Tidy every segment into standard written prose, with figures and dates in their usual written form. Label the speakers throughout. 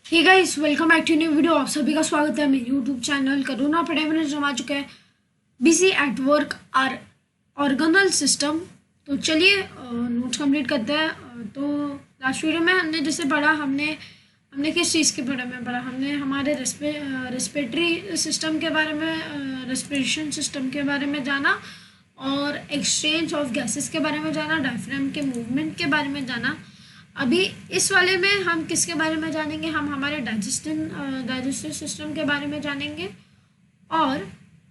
Speaker 1: Hey guys, welcome back to new video. आप सभी का स्वागत है मेरे यूट्यूब चैनल कोरोना पेंडेमिक जमा चुका है busy at work are organelle system. तो चलिए नोट्स कंप्लीट करते हैं। तो लास्ट वीडियो में हमने जैसे पढ़ा, हमने किस चीज़ के बारे में पढ़ा? हमने हमारे रेस्पिरेटरी सिस्टम के बारे में, रेस्पिरेशन सिस्टम के बारे में जाना और एक्सचेंज ऑफ गैसेस के बारे में जाना, डायफ्राम के मूवमेंट के बारे में जाना। अभी इस वाले में हम किसके बारे में जानेंगे? हम हमारे डाइजेस्टिव सिस्टम के बारे में जानेंगे और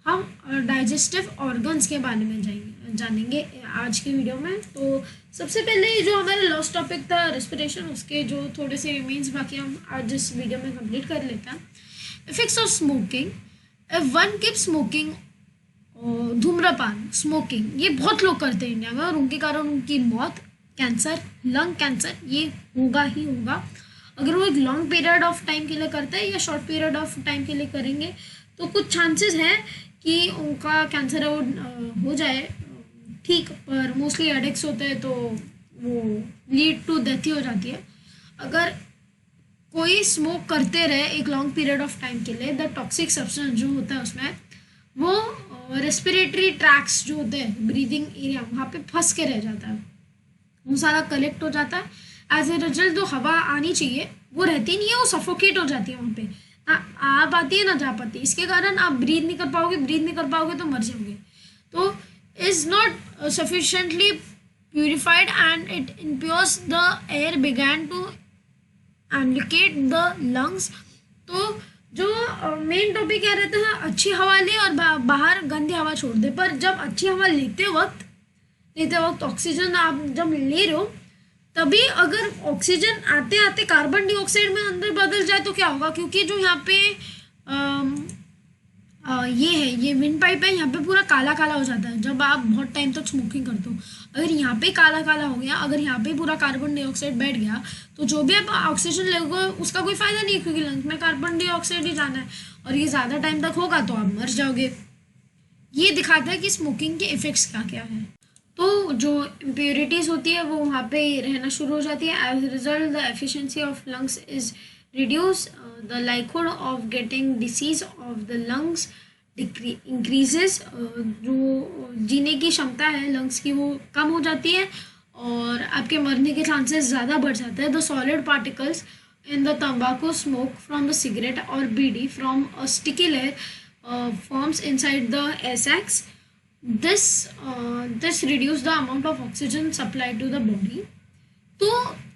Speaker 1: हम डाइजेस्टिव ऑर्गन्स के बारे में जानेंगे आज की वीडियो में। तो सबसे पहले जो हमारा लास्ट टॉपिक था रेस्पिरेशन, उसके जो थोड़े से रिमेन्स बाकी हम आज इस वीडियो में कंप्लीट कर लेते हैं। Effects of smoking. If one keep smoking, धूम्रपान, स्मोकिंग, ये बहुत लोग करते हैं इंडिया में और उनके कारण उनकी मौत, कैंसर, लंग कैंसर, ये होगा ही होगा। अगर वो एक लॉन्ग पीरियड ऑफ टाइम के लिए करते हैं या शॉर्ट पीरियड ऑफ टाइम के लिए करेंगे तो कुछ चांसेस हैं कि उनका कैंसर हो जाए ठीक, पर मोस्टली एडिक्ट्स होते हैं तो वो लीड टू डेथ ही हो जाती है। अगर कोई स्मोक करते रहे एक लॉन्ग पीरियड ऑफ टाइम के लिए, द टॉक्सिक सब्सटेंस जो होता है उसमें वो रेस्पिरेटरी ट्रैक्स जो होते हैं, ब्रीदिंग एरिया, वहाँ पे फंस के रह जाता है, वो सारा कलेक्ट हो जाता है। एज ए रिजल्ट जो हवा आनी चाहिए वो रहती नहीं है, वो सफोकेट हो जाती है, वहाँ पे ना आ पाती है ना जा पाती है। इसके कारण आप ब्रीथ नहीं कर पाओगे तो मर जाओगे। तो is not sufficiently purified and it impures the air began to implicate the lungs. तो जो मेन टॉपिक क्या रहता है, अच्छी हवा ले और बाहर गंदी हवा छोड़ दे। पर जब अच्छी हवा लेते वक्त ऑक्सीजन आप जब ले रहे हो, तभी अगर ऑक्सीजन आते आते कार्बन डाइऑक्साइड में अंदर बदल जाए तो क्या होगा? क्योंकि जो यहाँ पे ये विंड पाइप है, यहाँ पे पूरा काला काला हो जाता है जब आप बहुत टाइम तक स्मोकिंग करते हो। अगर यहाँ पे काला काला हो गया, अगर यहाँ पे पूरा कार्बन डाइऑक्साइड बैठ गया तो जो भी आप ऑक्सीजन लोगे उसका कोई फायदा नहीं है, क्योंकि लंग्स में कार्बन डाइऑक्साइड ही जाना है और ये ज़्यादा टाइम तक होगा तो आप मर जाओगे। ये दिखाता है कि स्मोकिंग के इफेक्ट्स क्या क्या है। तो जो इम्प्योरिटीज़ होती है वो वहाँ पे रहना शुरू हो जाती है। As a result the efficiency of lungs is reduce, the likelihood of getting disease of the lungs increases, जो जीने की क्षमता है लंग्स की वो कम हो जाती है और आपके मरने के चांसेस ज़्यादा बढ़ जाते हैं। The solid particles in the तंबाकू स्मोक फ्रॉम द सिगरेट और bidi from a sticky layer forms inside the air sacs. This reduce the amount of oxygen supplied to the body। तो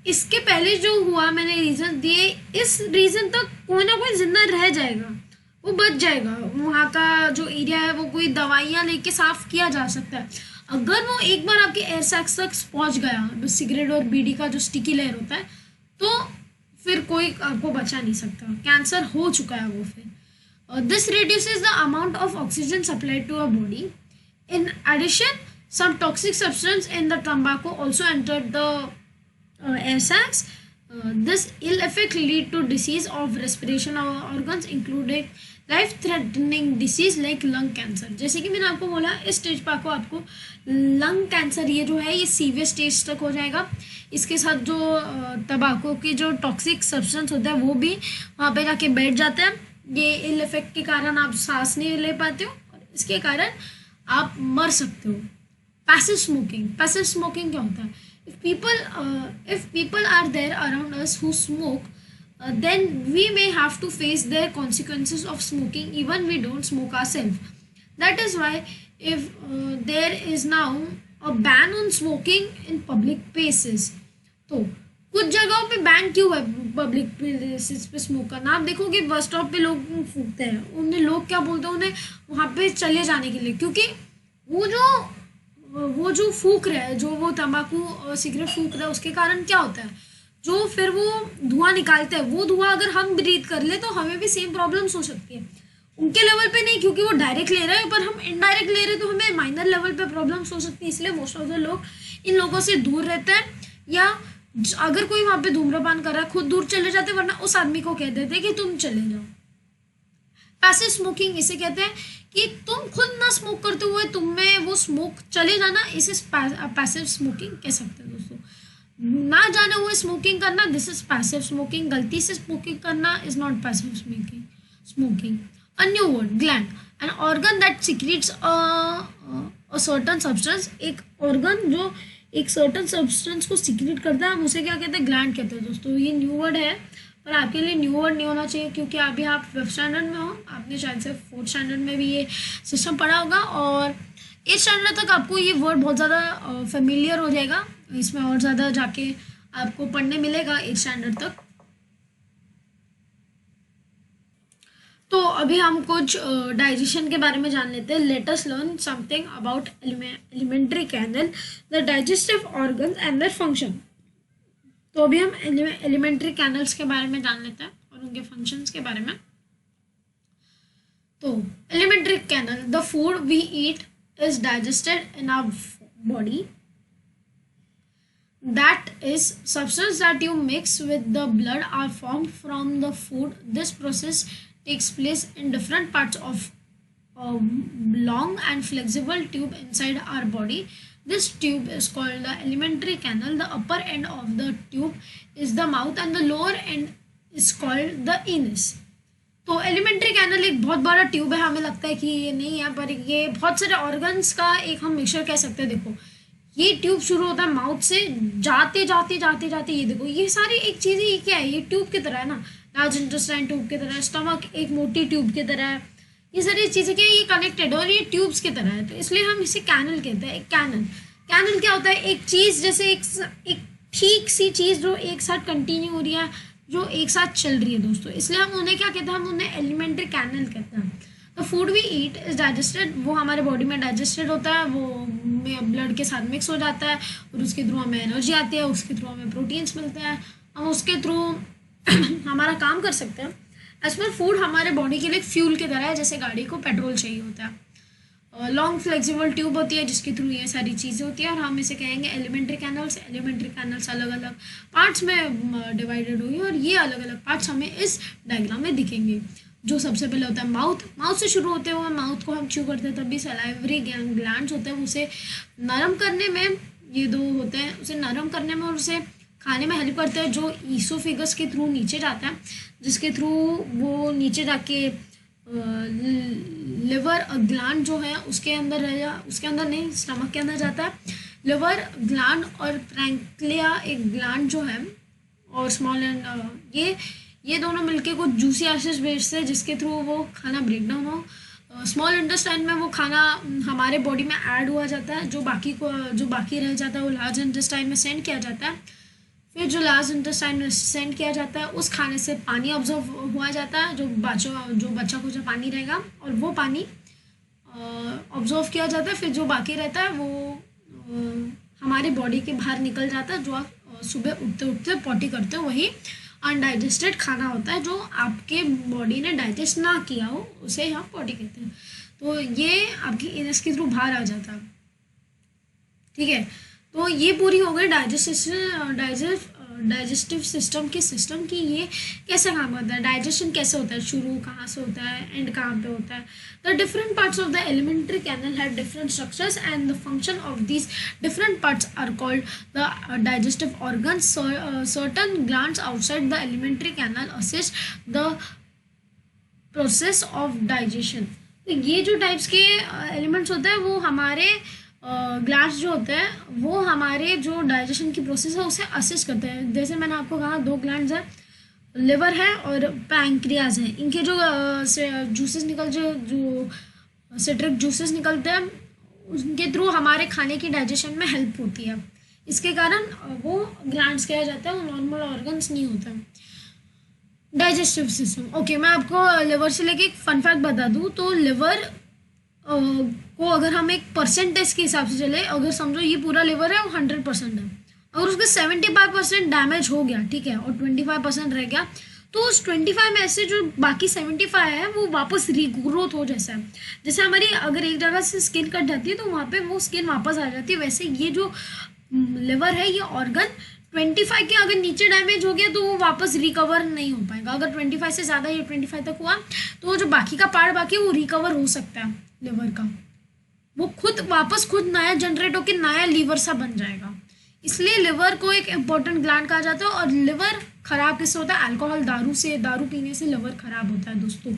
Speaker 1: इसके पहले जो हुआ मैंने रीज़न दिए, इस रीज़न तक कोई ना कोई जिंदा रह जाएगा, वो बच जाएगा। वहाँ का जो एरिया है वो कोई दवाइयाँ लेके साफ किया जा सकता है। अगर वो एक बार आपके एयर सैक्स तक पहुँच गया, सिगरेट और बीड़ी का जो स्टिकी लेयर होता है, तो फिर कोई आपको बचा नहीं सकता, कैंसर हो चुका है वो फिर। This reduces the amount of oxygen supplied to a body. In addition, some toxic substance in the tobacco also entered the air sacs. This ill effect lead to disease of respiration organs, including life-threatening disease like lung cancer। जैसे कि मैंने आपको बोला, इस stage पर आपको lung cancer ये जो है ये सीवियर स्टेज तक हो जाएगा। इसके साथ जो तंबाकू की जो टॉक्सिक सब्सटेंस होता है वो भी वहाँ पे जाके बैठ जाता है। ये इल इफेक्ट के कारण आप सांस नहीं ले पाते हो और इसके कारण आप मर सकते हो। पैसिव स्मोकिंग क्या होता है? If people are there around us who smoke, then we may have to face their consequences of smoking even we don't smoke ourselves। That is why if there is now a ban on smoking in public places। तो कुछ जगहों पे ban क्यों है public places पे smoke करना? आप देखोगे बस स्टॉप पे लोग फूकते हैं, उन्हें लोग क्या बोलते हैं, उन्हें वहाँ पे चले जाने के लिए, क्योंकि वो जो फूक रहा है, जो वो तंबाकू सिगरेट फूक रहा है, उसके कारण क्या होता है, जो फिर वो धुआं निकालते हैं, वो धुआं अगर हम ब्रीथ कर ले तो हमें भी सेम प्रॉब्लम्स हो सकती है। उनके लेवल पे नहीं, क्योंकि वो डायरेक्ट ले रहे हैं, पर हम इनडायरेक्ट ले रहे हैं तो हमें माइनर लेवल पे प्रॉब्लम्स हो सकती है। इसलिए मोस्ट ऑफ द लोग इन लोगों से दूर रहते हैं, या अगर कोई वहाँ पे धूम्रपान कर रहा है खुद दूर चले जाते, वरना उस आदमी को कह देते कि तुम चले जाओ। पैसिव स्मोकिंग इसे कहते हैं कि तुम खुद ना स्मोक करते हुए तुम में वो स्मोक चले जाना, इसे पैसिव स्मोकिंग कह सकते हैं दोस्तों। ना जाने हुए स्मोकिंग करना, दिस इज पैसिव स्मोकिंग। गलती से स्मोकिंग करना is not passive smoking. A new word, gland, an organ that secretes a certain substance. एक ऑर्गन जो एक सर्टन सब्सटेंस को सिक्रीट करता है, हम उसे क्या कहते हैं, ग्लैंड कहते हैं। दोस्तों ये न्यू वर्ड है, पर आपके लिए न्यू वर्ड नहीं होना चाहिए, क्योंकि अभी आप 5th स्टैंडर्ड में हो, आपने शायद से 4th स्टैंडर्ड में भी ये सिस्टम पढ़ा होगा, और 8th स्टैंडर्ड तक आपको ये वर्ड बहुत ज़्यादा फेमिलियर हो जाएगा। इसमें और ज़्यादा जाके आपको पढ़ने मिलेगा 8th स्टैंडर्ड तक। तो अभी हम कुछ डाइजेशन के बारे में जान लेते हैं। Let us learn something about elementary canal, the digestive organs and their function. तो अभी हम एलिमेंट्री कैनल्स के बारे में जान लेते हैं और उनके फंक्शंस के बारे में। तो elementary canal, the food we eat is digested in our body, that is substance that you mix with the blood are formed from the food. This process takes place in different parts of a long and flexible tube inside our body. This tube is called the alimentary canal. The upper end of the tube is the mouth and the lower end is called the anus. तो elementary canal एक बहुत बड़ा tube है, हमें लगता है कि ये नहीं है, पर ये बहुत सारे ऑर्गन्स का एक हम मिक्सचर कह सकते हैं। देखो ये ट्यूब शुरू होता है माउथ से, जाते जाते जाते जाते ये देखो ये सारी एक चीज़ें, ये क्या है, ये ट्यूब की तरह है ना, लार्ज इंटेस्टाइन ट्यूब की तरह है, स्टमक एक मोटी ट्यूब की तरह है, ये सारी चीज़ें क्या है, ये कनेक्टेड और ये ट्यूब्स की तरह है, तो इसलिए हम इसे कैनल कहते हैं। एक कैनल क्या होता है, एक चीज़ जैसे एक ठीक सी चीज़ जो एक साथ कंटिन्यू हो रही है, जो एक साथ चल रही है दोस्तों, इसलिए हम उन्हें क्या कहते हैं, हम उन्हें एलिमेंट्री कैनल कहते हैं। तो food we eat is digested, वो हमारे बॉडी में डाइजेस्टेड होता है, वो ब्लड के साथ मिक्स हो जाता है और उसके थ्रू हमें एनर्जी आती है, उसके थ्रू हमें प्रोटीन्स मिलते हैं, हम उसके थ्रू हमारा काम कर सकते हैं। एज पर फूड हमारे बॉडी के लिए फ्यूल की तरह है, जैसे गाड़ी को पेट्रोल चाहिए होता है। लॉन्ग फ्लेक्सिबल ट्यूब होती है जिसके थ्रू ये सारी चीज़ें होती है, और हम इसे कहेंगे एलिमेंट्री कैनल्स। एलिमेंट्री कैनल्स अलग अलग पार्ट्स में डिवाइडेड हुई और ये अलग अलग पार्ट्स हमें इस डायग्राम में दिखेंगे। जो सबसे पहले होता है माउथ से शुरू होते हुए माउथ को हम च्यू करते हैं, तभी सलाइवरी ग्लैंड्स होते हैं, उसे नरम करने में, ये दो होते हैं, उसे नरम करने में और उसे खाने में हेल्प करते हैं, जो ईसोफेगस के थ्रू नीचे जाता है, जिसके थ्रू वो नीचे जाके लिवर ग्लैंड जो है उसके अंदर नहीं, स्टमक के अंदर जाता है। लिवर ग्लैंड और पैंक्रिया एक ग्लैंड जो है, और स्मॉल एंड ये दोनों मिलके कुछ जूसी एसिड्स भेजते हैं जिसके थ्रू वो खाना ब्रेक डाउन हो। स्मॉल इंटेस्टाइन में वो खाना हमारे बॉडी में ऐड हुआ जाता है, जो बाकी रह जाता है वो लार्ज इंटेस्टाइन में सेंड किया जाता है। फिर जो लार्ज इंटेस्टाइन में सेंड किया जाता है उस खाने से पानी ऑब्जर्व हुआ जाता है, जो बच्चा को जो पानी रहेगा, और वो पानी ऑब्जर्व किया जाता है। फिर जो बाकी रहता है वो हमारे बॉडी के बाहर निकल जाता है, जो आप सुबह उठते पॉटी करते हो, वही अनडाइजेस्टेड खाना होता है, जो आपके बॉडी ने डाइजेस्ट ना किया हो उसे हम पॉटी कहते हैं। तो ये आपकी एनस के थ्रू बाहर आ जाता है, ठीक है। तो ये पूरी हो गई डाइजेस्टिव सिस्टम की ये कैसे काम करता है, डाइजेशन कैसे होता है, शुरू कहाँ से होता है, एंड कहाँ पे होता है। The different parts of the elementary canal have different structures and the function of these different parts are called the digestive organs. Certain glands outside the elementary canal assist the process of digestion. तो ये जो types के elements होते हैं वो हमारे glands जो होते हैं वो हमारे जो डाइजेशन की प्रोसेस है उसे असिस्ट करते हैं। जैसे मैंने आपको कहा 2 ग्लैंड्स हैं, लिवर है और पैंक्रियाज है, इनके जो जूसेस जो सिट्रिक जूसेस निकलते हैं उनके थ्रू हमारे खाने की डाइजेशन में हेल्प होती है। इसके कारण वो ग्लैंड्स कहा जाता है, वो नॉर्मल ऑर्गन्स नहीं होता। डाइजेस्टिव सिस्टम, ओके, मैं आपको लिवर से लेके एक फन फैक्ट बता दूँ तो लिवर को अगर हम एक परसेंटेज के हिसाब से चले, अगर समझो ये पूरा लिवर है वो 100% है, अगर उसका 75% डैमेज हो गया, ठीक है, और 25% रह गया, तो उस 25 में से जो बाकी 75 है वो वापस रीग्रोथ हो जैसा है। जैसे हमारी अगर एक जगह से स्किन कट जाती है तो वहाँ पे वो स्किन वापस आ जाती है, वैसे ये जो लिवर है ये ऑर्गन 25 के अगर नीचे डैमेज हो गया तो वो वापस रिकवर नहीं हो पाएगा। अगर 25 से ज़्यादा या 25 तक हुआ तो जो बाकी का पार्ट बाकी है वो रिकवर हो सकता है लिवर का, वो खुद नया जनरेट होकर नया लीवर सा बन जाएगा। इसलिए लिवर को एक इम्पोर्टेंट ग्लैंड कहा जाता है। और लिवर खराब किससे होता है? अल्कोहल, दारू पीने से लिवर खराब होता है दोस्तों।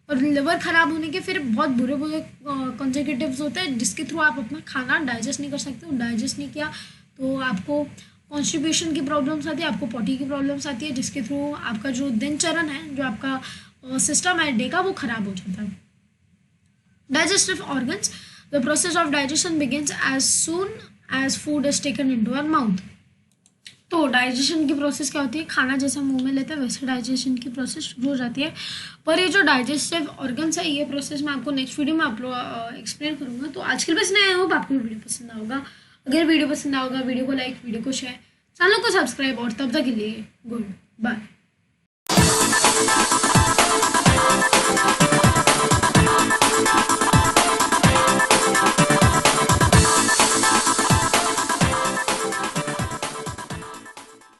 Speaker 1: और लिवर खराब होने के फिर बहुत बुरे बुरे कॉन्जिक्यूटिव्स होते हैं, जिसके थ्रू आप अपना खाना डाइजेस्ट नहीं कर सकते हो। डाइजेस्ट नहीं किया तो आपको कॉन्स्टिपेशन की प्रॉब्लम्स आती है, आपको पॉटी की प्रॉब्लम्स आती है, जिसके थ्रू आपका जो दिनचरण है, जो आपका सिस्टम है डे का, वो खराब हो जाता है। Digestive organs, the process of digestion begins as soon as food is taken into our mouth. तो डाइजेशन की प्रोसेस क्या होती है? खाना जैसा मुंह में लेते हैं वैसे डाइजेशन की प्रोसेस शुरू हो जाती है। पर ये जो डाइजेस्टिव ऑर्गन्स है, ये प्रोसेस मैं आपको नेक्स्ट वीडियो में एक्सप्लेन करूँगा। तो आज के लिए बस आई होप आपको वीडियो पसंद आएगा। अगर वीडियो पसंद आएगा, वीडियो को लाइक, वीडियो को शेयर, चैनल को सब्सक्राइब, और तब तक के लिए गुड बाय।